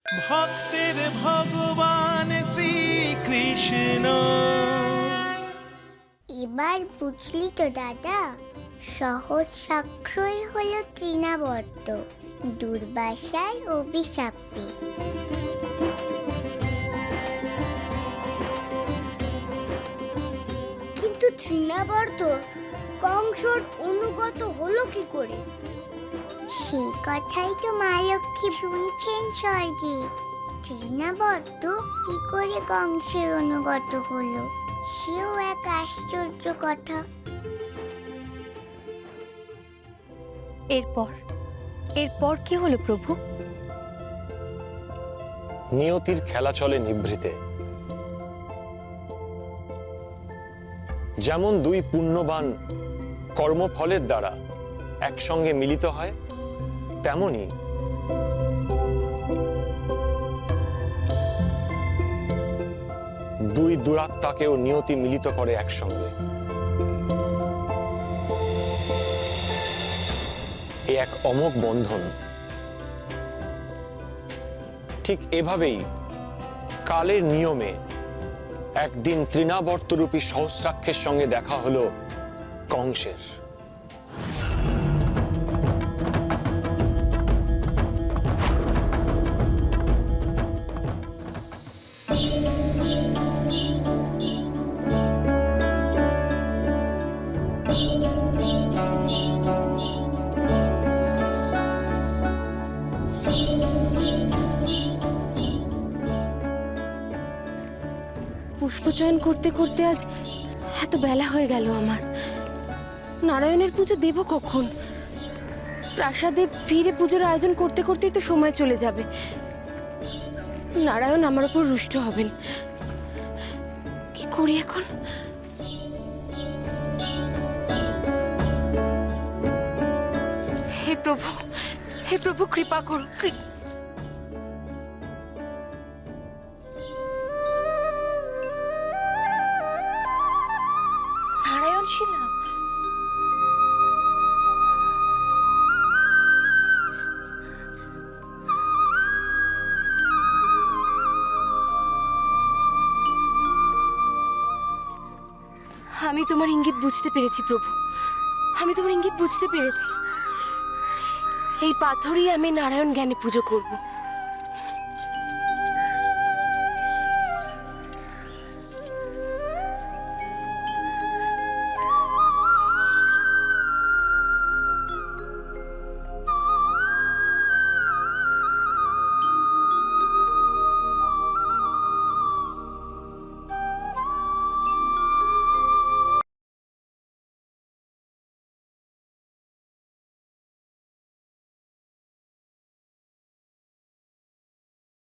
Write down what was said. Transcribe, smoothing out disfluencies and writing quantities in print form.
ভক্তের ভগবান শ্রীকৃষ্ণ। এবার বুঝলি তো দাদা, সহজ সাক্ষ্যই হলো তৃণাবর্ত, দুর্বাসার অভিশাপে। কিন্তু তৃণাবর্ত কংসর অনুগত হলো কি করে? সেই কথাই তো মা লক্ষ্মী শুনছেন স্বর্গে। তৃণাবর্ত কি করে কংসের অনুগত হলো, সেও এক আশ্চর্য কথা। এরপর কি হলো প্রভু? নিয়তির খেলা চলে নিভৃতে। যেমন দুই পুণ্যবান কর্মফলের দ্বারা একসঙ্গে মিলিত হয়, তেমনি দুই দুরাত্মাকেও নিয়তি মিলিত করে একসঙ্গে। এ এক অমোঘ বন্ধন। ঠিক এভাবেই কালের নিয়মে একদিন তৃণাবর্তরূপী সহস্রাক্ষের সঙ্গে দেখা হলো কংসের। পুষ্পচয়ন করতে করতে আজ এত বেলা হয়ে গেল আমার। নারায়ণের পুজো দেব কখন? প্রাসাদে ফিরে পুজোর আয়োজন করতে করতেই তো সময় চলে যাবে। নারায়ণ আমার উপর রুষ্ট হবেন। কি করি এখন? হে প্রভু কৃপা করুন। নারায়ণশীলা, আমি তোমার ইঙ্গিত বুঝতে পেরেছি প্রভু, আমি তোমার ইঙ্গিত বুঝতে পেরেছি। এই পাথরই আমি নারায়ণ জ্ঞানে পুজো করব।